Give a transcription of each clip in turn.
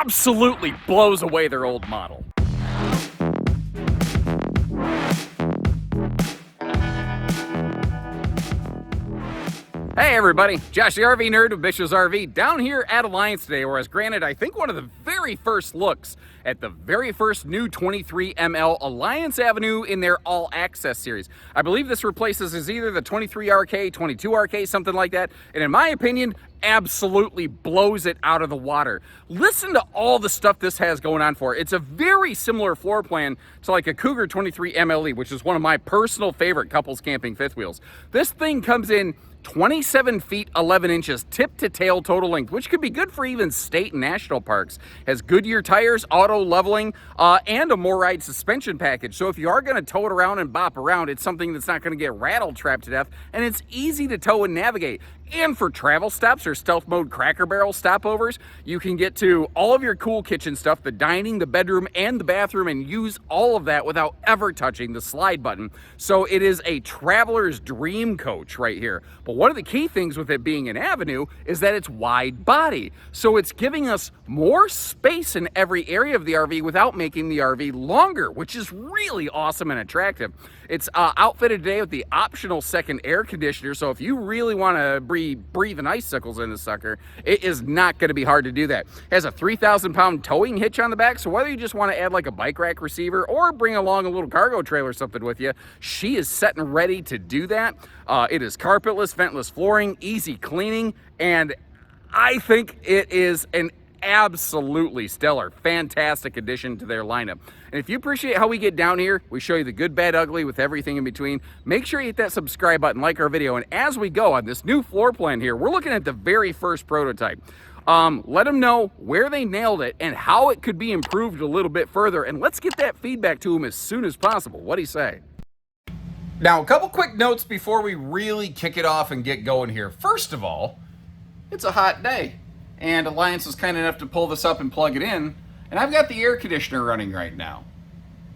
absolutely blows away their old model. Hey everybody, Josh the RV Nerd with Bish's RV down here at Alliance today, where I was granted, I think, one of the very first looks at the very first new 23ML Alliance Avenue in their All Access series. I believe this replaces is either the 23RK, 22RK, something like that, and in my opinion, absolutely blows it out of the water. Listen to all the stuff this has going on for it. It's a very similar floor plan to like a Cougar 23 MLE, which is one of my personal favorite couples camping fifth wheels. This thing comes in 27 feet 11 inches tip to tail total length, which could be good for even state and national parks. Has Goodyear tires, auto leveling, and a more ride suspension package. So if you are going to tow it around and bop around, it's something that's not going to get rattle trapped to death, and it's easy to tow and navigate. And for travel stops or stealth mode Cracker Barrel stopovers, you can get to all of your cool kitchen stuff, the dining, the bedroom, and the bathroom, and use all of that without ever touching the slide button. So it is a traveler's dream coach right here. But one of the key things with it being an Avenue is that it's wide body. So it's giving us more space in every area of the RV without making the RV longer, which is really awesome and attractive. It's outfitted today with the optional second air conditioner, so if you really want to breathing icicles in the sucker, it is not going to be hard to do that. It has a 3,000-pound towing hitch on the back, so whether you just want to add like a bike rack receiver or bring along a little cargo trailer or something with you, she is set and ready to do that. It is carpetless, ventless flooring, easy cleaning, and I think it is an absolutely stellar, fantastic addition to their lineup. And if you appreciate how we get down here, we show you the good, bad, ugly with everything in between, make sure you hit that subscribe button, like our video, and as we go on this new floor plan here, we're looking at the very first prototype. Let them know where they nailed it and how it could be improved a little bit further, and let's get that feedback to them as soon as possible. What do you say? Now, a couple quick notes before we really kick it off and get going here. First of all, it's a hot day, and Alliance was kind enough to pull this up and plug it in, and I've got the air conditioner running right now.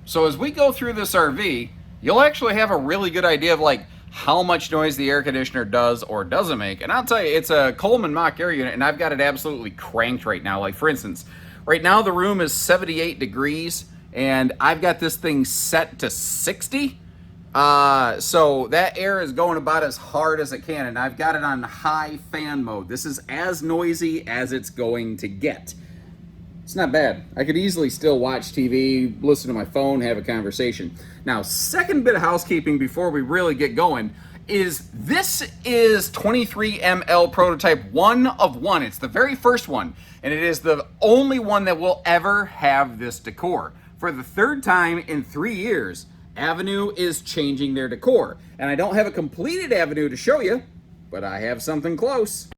So as we go through this RV, you'll actually have a really good idea of like how much noise the air conditioner does or doesn't make. And I'll tell you, it's a Coleman Mach air unit, and I've got it absolutely cranked right now. Like for instance, right now the room is 78 degrees, and I've got this thing set to 60. So that air is going about as hard as it can, and I've got it on high fan mode. This is as noisy as it's going to get. It's not bad. I could easily still watch TV, listen to my phone, have a conversation. Now, second bit of housekeeping before we really get going is this is 23ML prototype 1 of 1. It's the very first one, and it is the only one that will ever have this decor. For the third time in 3 years, Avenue is changing their decor. And I don't have a completed Avenue to show you, but I have something close.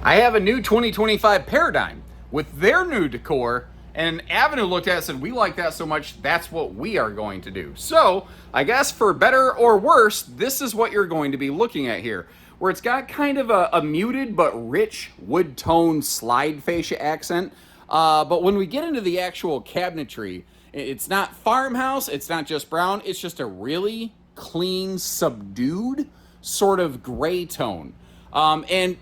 I have a new 2025 Paradigm with their new decor, and Avenue looked at it and said, we like that so much, that's what we are going to do. So I guess for better or worse, this is what you're going to be looking at here, where it's got kind of a muted but rich wood tone slide fascia accent. But when we get into the actual cabinetry, it's not farmhouse, it's not just brown, it's just a really clean, subdued sort of gray tone. And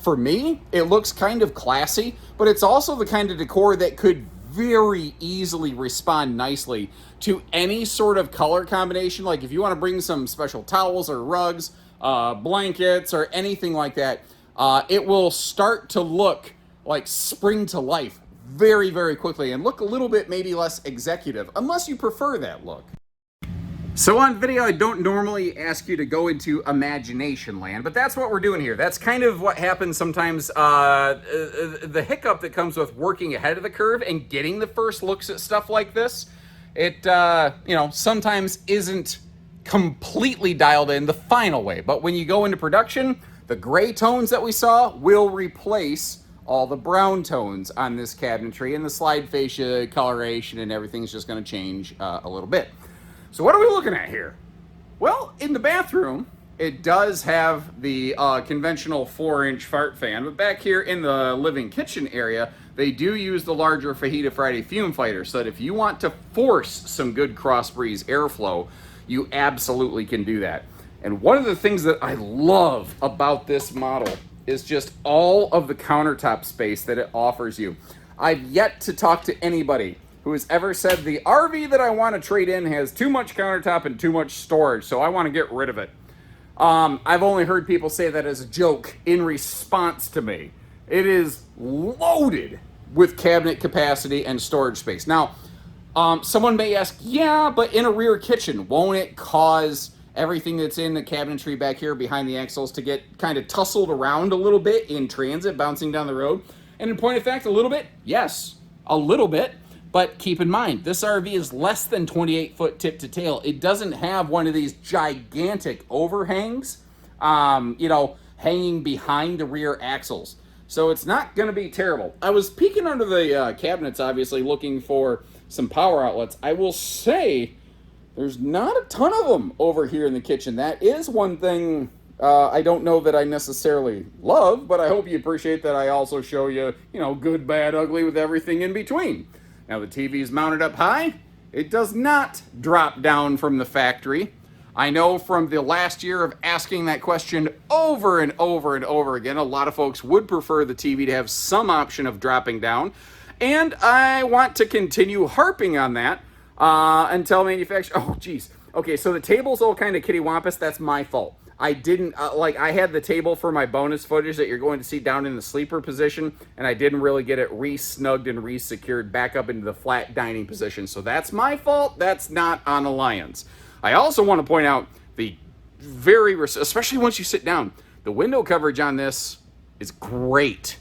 for me, it looks kind of classy, but it's also the kind of decor that could very easily respond nicely to any sort of color combination. Like if you want to bring some special towels or rugs, blankets, or anything like that, it will start to look like spring to life very, very quickly and look a little bit maybe less executive, unless you prefer that look. So on video, I don't normally ask you to go into imagination land, but that's what we're doing here. That's kind of what happens sometimes, the hiccup that comes with working ahead of the curve and getting the first looks at stuff like this. It, sometimes isn't completely dialed in the final way, but when you go into production, the gray tones that we saw will replace all the brown tones on this cabinetry, and the slide fascia coloration and everything's just going to change a little bit. So what are we looking at here? Well, in the bathroom, it does have the conventional 4-inch fart fan, but back here in the living kitchen area, they do use the larger Fajita Friday fume fighter, so that if you want to force some good cross breeze airflow, you absolutely can do that. And one of the things that I love about this model is just all of the countertop space that it offers you. I've yet to talk to anybody who has ever said the RV that I want to trade in has too much countertop and too much storage, so I want to get rid of it. I've only heard people say that as a joke in response to me. It is loaded with cabinet capacity and storage space. Now, someone may ask, yeah, but in a rear kitchen, won't it cause everything that's in the cabinetry back here behind the axles to get kind of tussled around a little bit in transit, bouncing down the road? And in point of fact, a little bit? Yes, a little bit. But keep in mind, this RV is less than 28 foot tip to tail. It doesn't have one of these gigantic overhangs, hanging behind the rear axles. So it's not going to be terrible. I was peeking under the cabinets, obviously, looking for some power outlets. I will say there's not a ton of them over here in the kitchen. That is one thing I don't know that I necessarily love, but I hope you appreciate that I also show you, good, bad, ugly with everything in between. Now the TV is mounted up high. It does not drop down from the factory. I know from the last year of asking that question over and over and over again, a lot of folks would prefer the TV to have some option of dropping down. And I want to continue harping on that until manufacturer... Oh, geez. Okay, so the table's all kind of kittywampus. That's my fault. I didn't, I had the table for my bonus footage that you're going to see down in the sleeper position, and I didn't really get it re-snugged and re-secured back up into the flat dining position. So that's my fault. That's not on Alliance. I also want to point out especially once you sit down, the window coverage on this is great.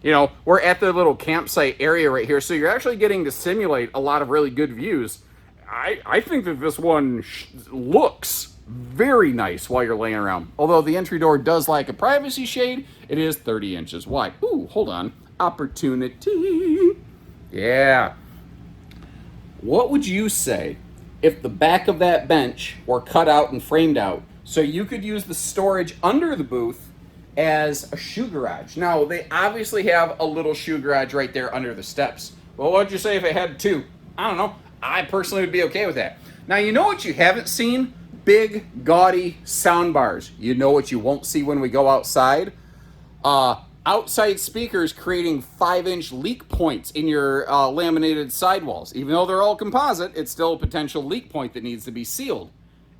We're at the little campsite area right here, so you're actually getting to simulate a lot of really good views. I think that this one looks very nice while you're laying around. Although the entry door does lack a privacy shade, it is 30 inches wide. Ooh, hold on. Opportunity. Yeah. What would you say if the back of that bench were cut out and framed out so you could use the storage under the booth as a shoe garage? Now, they obviously have a little shoe garage right there under the steps. Well, what'd you say if it had two? I don't know. I personally would be okay with that. Now, you know what you haven't seen? Big, gaudy sound bars. You know what you won't see when we go outside? Outside speakers creating 5-inch leak points in your laminated sidewalls. Even though they're all composite, it's still a potential leak point that needs to be sealed.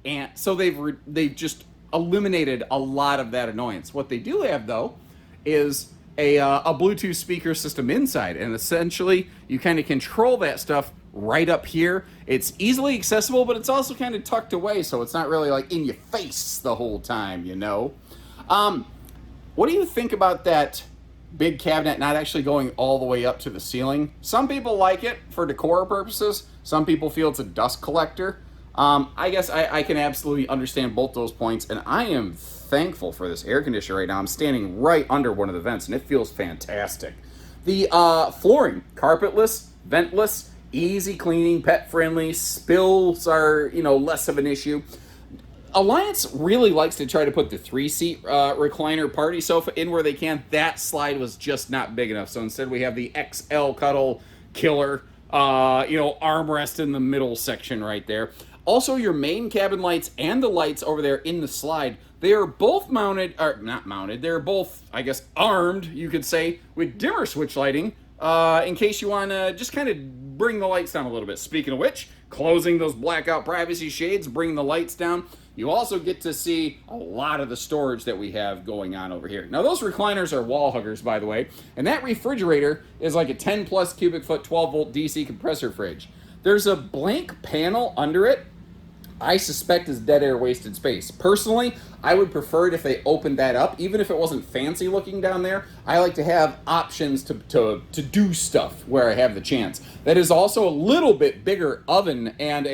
And so they've just eliminated a lot of that annoyance. What they do have, though, is a Bluetooth speaker system inside. And essentially, you kind of control that stuff right up here. It's easily accessible, but it's also kind of tucked away, so it's not really like in your face the whole time, What do you think about that big cabinet not actually going all the way up to the ceiling? Some people like it for decor purposes. Some people feel it's a dust collector. I guess I can absolutely understand both those points, and I am thankful for this air conditioner right now. I'm standing right under one of the vents, and it feels fantastic. The flooring, carpetless, ventless, easy cleaning, pet friendly, spills are, less of an issue. Alliance really likes to try to put the 3-seat recliner party sofa in where they can. That slide was just not big enough. So instead we have the XL Cuddle Killer, armrest in the middle section right there. Also, your main cabin lights and the lights over there in the slide, they are both they're both, I guess, armed, you could say, with dimmer switch lighting, in case you want to just kind of bring the lights down a little bit. Speaking of which, closing those blackout privacy shades, bring the lights down. You also get to see a lot of the storage that we have going on over here. Now, those recliners are wall huggers, by the way, and that refrigerator is like a 10 plus cubic foot 12 volt DC compressor fridge. There's a blank panel under it. I suspect is dead air wasted space. Personally, I would prefer it if they opened that up, even if it wasn't fancy looking down there. I like to have options to do stuff where I have the chance. That is also a little bit bigger oven and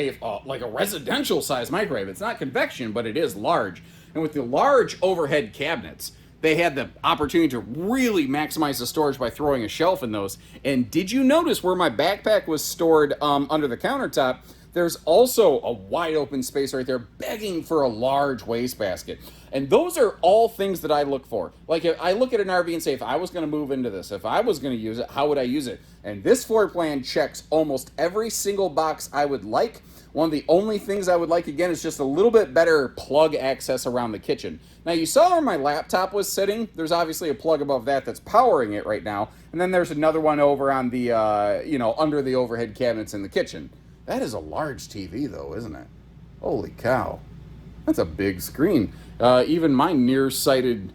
like a residential size microwave. It's not convection, but it is large. And with the large overhead cabinets, they had the opportunity to really maximize the storage by throwing a shelf in those. And did you notice where my backpack was stored under the countertop? There's also a wide open space right there begging for a large wastebasket. And those are all things that I look for. Like, if I look at an RV and say, if I was going to move into this, if I was going to use it, how would I use it? And this floor plan checks almost every single box I would like, One of the only things I would like, again, is just a little bit better plug access around the kitchen. Now, you saw where my laptop was sitting. There's obviously a plug above that that's powering it right now. And then there's another one over on the, under the overhead cabinets in the kitchen. That is a large TV, though, isn't it? Holy cow. That's a big screen. Even my nearsighted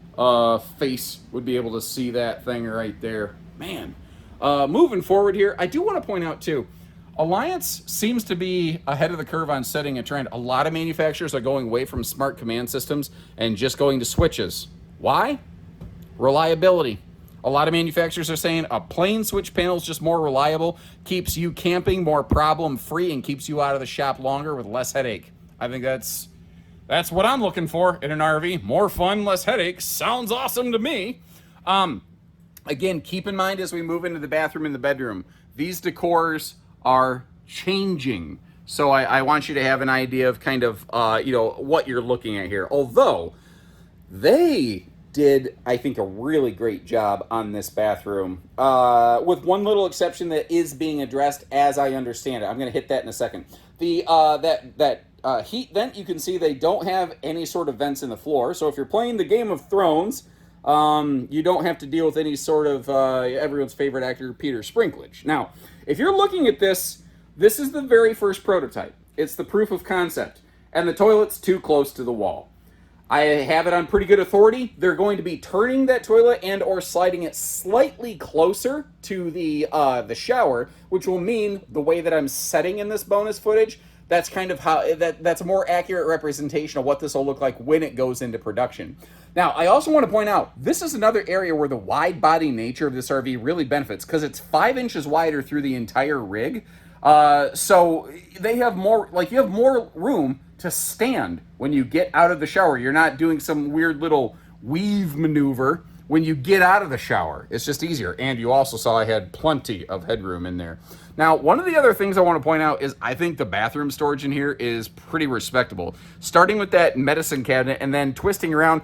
face would be able to see that thing right there. Man. Moving forward here, I do want to point out, too, Alliance seems to be ahead of the curve on setting a trend. A lot of manufacturers are going away from smart command systems and just going to switches. Why? Reliability. A lot of manufacturers are saying a plain switch panel is just more reliable, keeps you camping more problem-free, and keeps you out of the shop longer with less headache. I think that's what I'm looking for in an RV. More fun, less headaches. Sounds awesome to me. Again, keep in mind as we move into the bathroom and the bedroom, these decors are changing. So I want you to have an idea of kind of, what you're looking at here. Although they did, I think, a really great job on this bathroom, with one little exception that is being addressed as I understand it. I'm going to hit that in a second. The heat vent, you can see they don't have any sort of vents in the floor. So if you're playing the Game of Thrones, you don't have to deal with any sort of everyone's favorite actor, Peter Sprinklage. Now, if you're looking at this is the very first prototype. It's the proof of concept. And the toilet's too close to the wall. I have it on pretty good authority. They're going to be turning that toilet and or sliding it slightly closer to the shower, which will mean the way that I'm setting in this bonus footage, that's kind of how that's a more accurate representation of what this will look like when it goes into production. Now, I also want to point out, this is another area where the wide body nature of this RV really benefits because it's 5 inches wider through the entire rig. So they have more, you have more room to stand when you get out of the shower. You're not doing some weird little weave maneuver when you get out of the shower. It's just easier. And you also saw I had plenty of headroom in there. Now, one of the other things I want to point out is I think the bathroom storage in here is pretty respectable. Starting with that medicine cabinet and then twisting around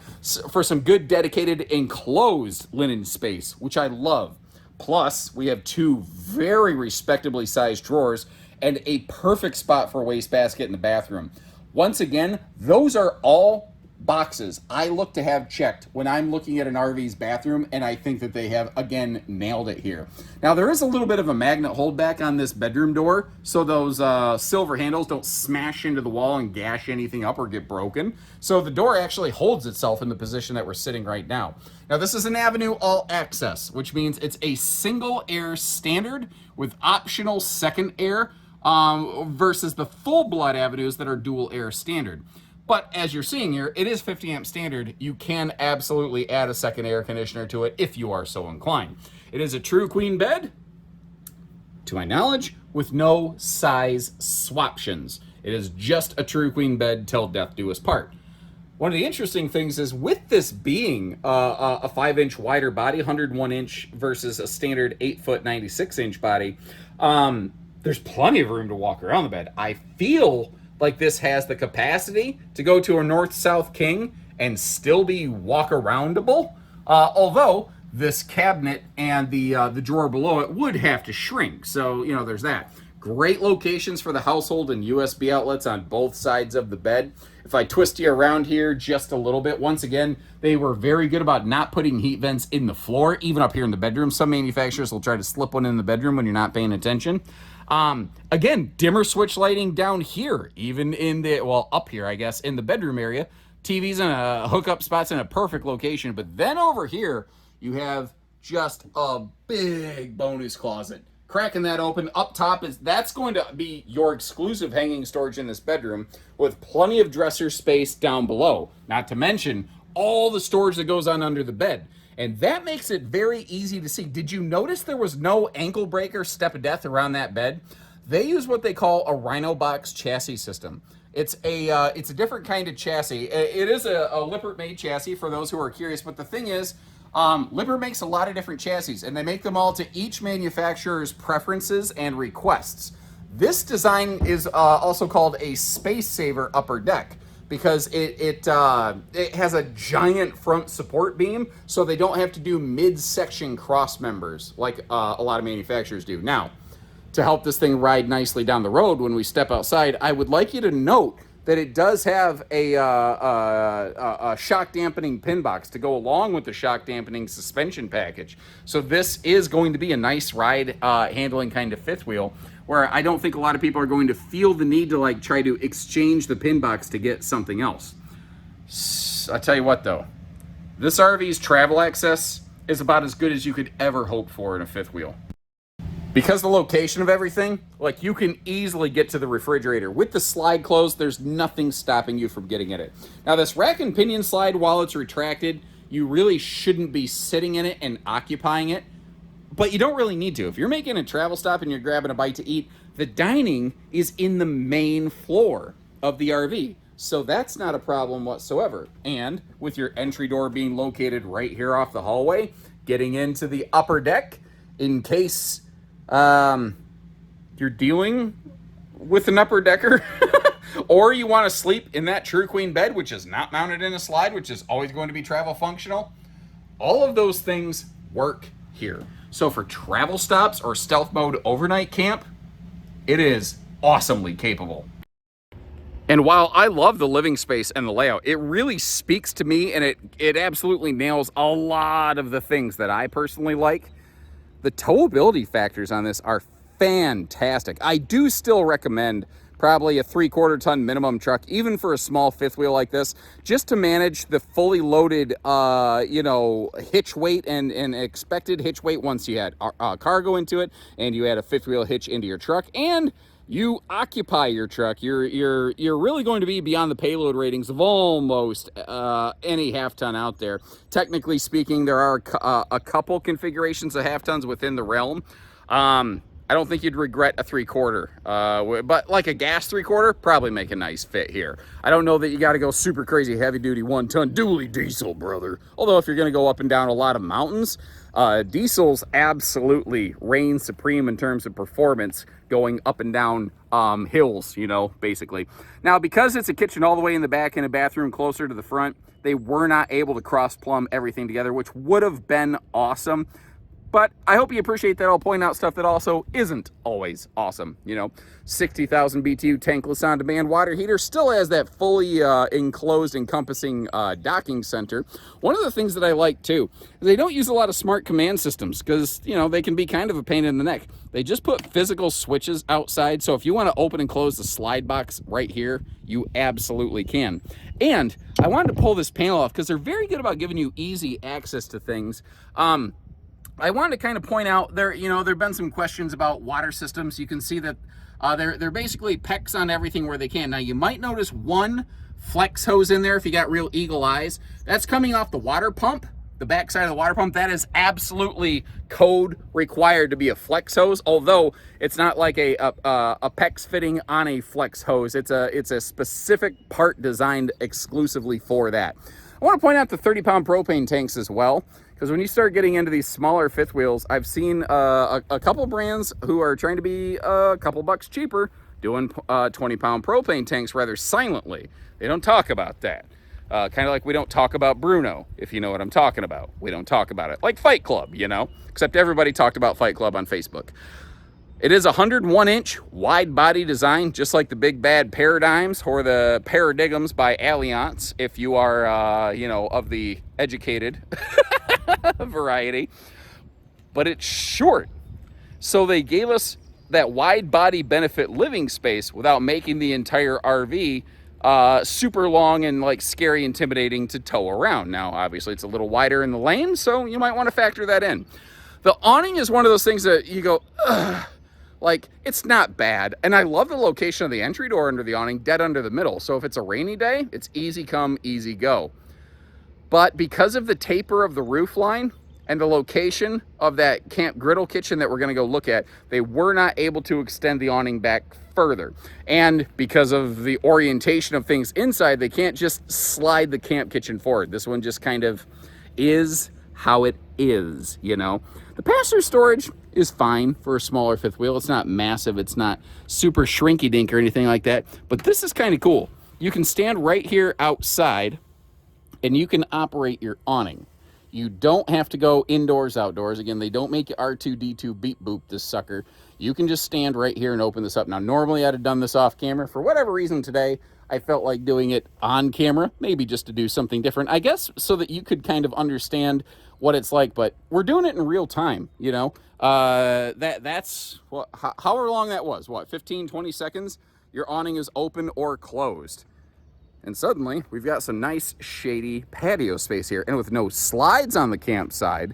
for some good dedicated enclosed linen space, which I love. Plus, we have 2 very respectably sized drawers and a perfect spot for a wastebasket in the bathroom. Once again, those are all boxes I look to have checked when I'm looking at an RV's bathroom, and I think that they have, again, nailed it here. Now, there is a little bit of a magnet holdback on this bedroom door, so those silver handles don't smash into the wall and gash anything up or get broken. So the door actually holds itself in the position that we're sitting right now. Now, this is an Avenue All Access, which means it's a single air standard with optional second air, versus the full-blood Avenues that are dual air standard. But as you're seeing here, it is 50 amp standard. You can absolutely add a second air conditioner to it if you are so inclined. It is a true queen bed, to my knowledge, with no size swaptions. It is just a true queen bed till death do us part. One of the interesting things is with this being a 5-inch wider body, 101 inch versus a standard 8-foot 96-inch body, there's plenty of room to walk around the bed. I feel like this has the capacity to go to a north-south king and still be walk-aroundable. Although this cabinet and the drawer below it would have to shrink. So, there's that. Great locations for the household and USB outlets on both sides of the bed. If I twist you around here just a little bit, once again, they were very good about not putting heat vents in the floor, even up here in the bedroom. Some manufacturers will try to slip one in the bedroom when you're not paying attention. Again, dimmer switch lighting down here, even in up here, I guess, in the bedroom area. TVs and hookup spots in a perfect location. But then over here, you have just a big bonus closet. Cracking that open up top, that's going to be your exclusive hanging storage in this bedroom with plenty of dresser space down below. Not to mention all the storage that goes on under the bed. And that makes it very easy to see. Did you notice there was no ankle breaker step of death around that bed? They use what they call a Rhino Box chassis system. It's a different kind of chassis. It is a Lippert-made chassis for those who are curious. But the thing is, Lippert makes a lot of different chassis, and they make them all to each manufacturer's preferences and requests. This design is also called a Space Saver upper deck, because it has a giant front support beam, so they don't have to do midsection cross members like a lot of manufacturers do. Now, to help this thing ride nicely down the road when we step outside, I would like you to note that it does have a shock dampening pin box to go along with the shock dampening suspension package. So this is going to be a nice ride handling kind of fifth wheel, where I don't think a lot of people are going to feel the need to like try to exchange the pin box to get something else. I'll tell you what though, this RV's travel access is about as good as you could ever hope for in a fifth wheel. Because the location of everything, like you can easily get to the refrigerator. With the slide closed, there's nothing stopping you from getting in it. Now this rack and pinion slide, while it's retracted, you really shouldn't be sitting in it and occupying it, but you don't really need to. If you're making a travel stop and you're grabbing a bite to eat, the dining is in the main floor of the RV. So that's not a problem whatsoever. And with your entry door being located right here off the hallway, getting into the upper deck in case you're dealing with an upper decker or you want to sleep in that True Queen bed, which is not mounted in a slide, which is always going to be travel functional. All of those things work here. So for travel stops or stealth mode overnight camp, it is awesomely capable. And while I love the living space and the layout, it really speaks to me, and it absolutely nails a lot of the things that I personally like. The towability factors on this are fantastic. I do still recommend probably a 3/4 ton minimum truck, even for a small fifth wheel like this, just to manage the fully loaded, hitch weight and expected hitch weight once you had cargo into it and you had a fifth wheel hitch into your truck and you occupy your truck. You're really going to be beyond the payload ratings of almost any half ton out there. Technically speaking, there are a couple configurations of half tons within the realm. I don't think you'd regret a 3/4, but like a gas 3/4, probably make a nice fit here. I don't know that you got to go super crazy heavy duty 1-ton dually diesel, brother. Although if you're going to go up and down a lot of mountains, diesels absolutely reign supreme in terms of performance going up and down hills, basically. Now, because it's a kitchen all the way in the back and a bathroom closer to the front, they were not able to cross plumb everything together, which would have been awesome. But I hope you appreciate that I'll point out stuff that also isn't always awesome. 60,000 BTU tankless on-demand water heater still has that fully enclosed, encompassing docking center. One of the things that I like too is they don't use a lot of smart command systems because, they can be kind of a pain in the neck. They just put physical switches outside. So if you want to open and close the slide box right here, you absolutely can. And I wanted to pull this panel off because they're very good about giving you easy access to things. I wanted to kind of point out there have been some questions about water systems. You can see that they're basically PEX on everything where they can. Now you might notice one flex hose in there if you got real eagle eyes. That's coming off the water pump, the back side of the water pump. That is absolutely code required to be a flex hose, although it's not like a PEX fitting on a flex hose. It's a specific part designed exclusively for that. I want to point out the 30-pound propane tanks as well, because when you start getting into these smaller fifth wheels, I've seen a couple brands who are trying to be a couple bucks cheaper doing 20-pound propane tanks rather silently. They don't talk about that. Kind of like we don't talk about Bruno, if you know what I'm talking about. We don't talk about it. Like Fight Club, except everybody talked about Fight Club on Facebook. It is a 101-inch wide body design, just like the Big Bad Paradigms or the Paradigms by Allianz, if you are, of the educated variety. But it's short. So they gave us that wide body benefit living space without making the entire RV super long and like scary, intimidating to tow around. Now, obviously, it's a little wider in the lane, so you might want to factor that in. The awning is one of those things that you go, ugh. Like, it's not bad. And I love the location of the entry door under the awning, dead under the middle. So if it's a rainy day, it's easy come, easy go. But because of the taper of the roof line and the location of that camp griddle kitchen that we're going to go look at, they were not able to extend the awning back further. And because of the orientation of things inside, they can't just slide the camp kitchen forward. This one just kind of is how it is, The passenger storage is fine for a smaller fifth wheel. It's not massive. It's not super shrinky dink or anything like that. But this is kind of cool. You can stand right here outside and you can operate your awning. You don't have to go indoors, outdoors. Again, they don't make you R2-D2 beep boop this sucker. You can just stand right here and open this up. Now, normally I'd have done this off camera. For whatever reason today, I felt like doing it on camera, maybe just to do something different, I guess, so that you could kind of understand what it's like. But we're doing it in real time, you know. That's what, however long that was, what, 15, 20 seconds? Your awning is open or closed. And suddenly, we've got some nice, shady patio space here. And with no slides on the campsite,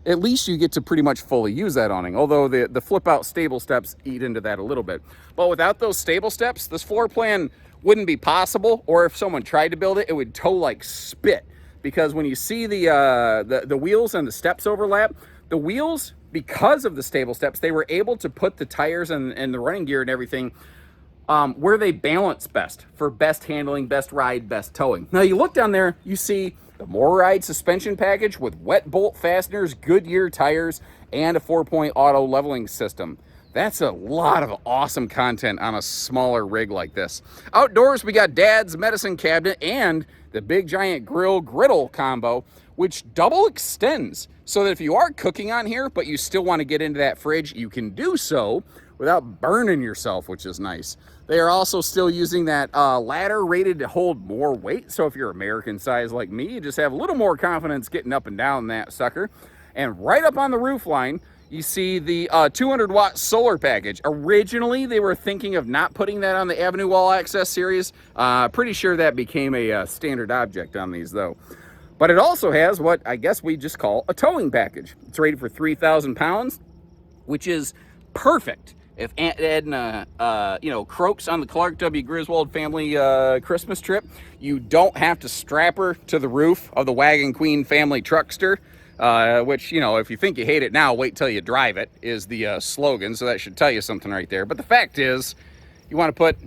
at least you get to pretty much fully use that awning. Although the flip-out stable steps eat into that a little bit. But without those stable steps, this floor plan wouldn't be possible. Or if someone tried to build it, it would tow like spit. Because when you see the wheels and the steps overlap, the wheels, because of the stable steps, they were able to put the tires and the running gear and everything where they balance best for best handling, best ride, best towing. Now you look down there, you see the More Ride suspension package with wet bolt fasteners, Goodyear tires, and a 4-point auto leveling system. That's a lot of awesome content on a smaller rig like this. Outdoors, we got Dad's medicine cabinet and the big giant griddle combo, which double extends so that if you are cooking on here, but you still want to get into that fridge, you can do so without burning yourself, which is nice. They are also still using that ladder rated to hold more weight. So if you're American size like me, you just have a little more confidence getting up and down that sucker. And right up on the roof line, you see the 200-watt solar package. Originally, they were thinking of not putting that on the Avenue Wall Access series. Pretty sure that became a standard object on these, though. But it also has what I guess we just call a towing package. It's rated for 3,000 pounds, which is perfect. If Aunt Edna, croaks on the Clark W. Griswold family Christmas trip, you don't have to strap her to the roof of the Wagon Queen family truckster, which, if you think you hate it now, wait till you drive it, is the slogan. So that should tell you something right there. But the fact is, you want to put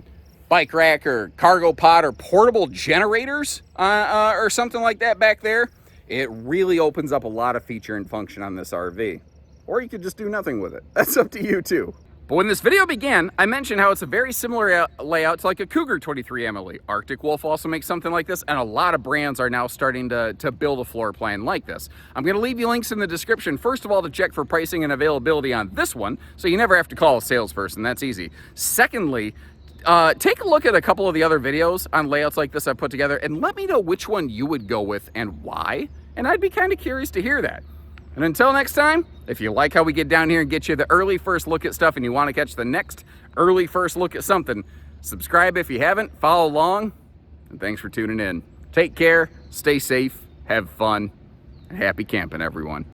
bike rack or cargo pod or portable generators or something like that back there, it really opens up a lot of feature and function on this RV. Or you could just do nothing with it. That's up to you too. But when this video began, I mentioned how it's a very similar layout to like a Cougar 23 MLE. Arctic Wolf also makes something like this, and a lot of brands are now starting to build a floor plan like this. I'm gonna leave you links in the description, first of all, to check for pricing and availability on this one, so you never have to call a salesperson, that's easy. Secondly, take a look at a couple of the other videos on layouts like this I put together, and let me know which one you would go with and why, and I'd be kind of curious to hear that. And until next time, if you like how we get down here and get you the early first look at stuff and you want to catch the next early first look at something, subscribe if you haven't, follow along, and thanks for tuning in. Take care, stay safe, have fun, and happy camping, everyone.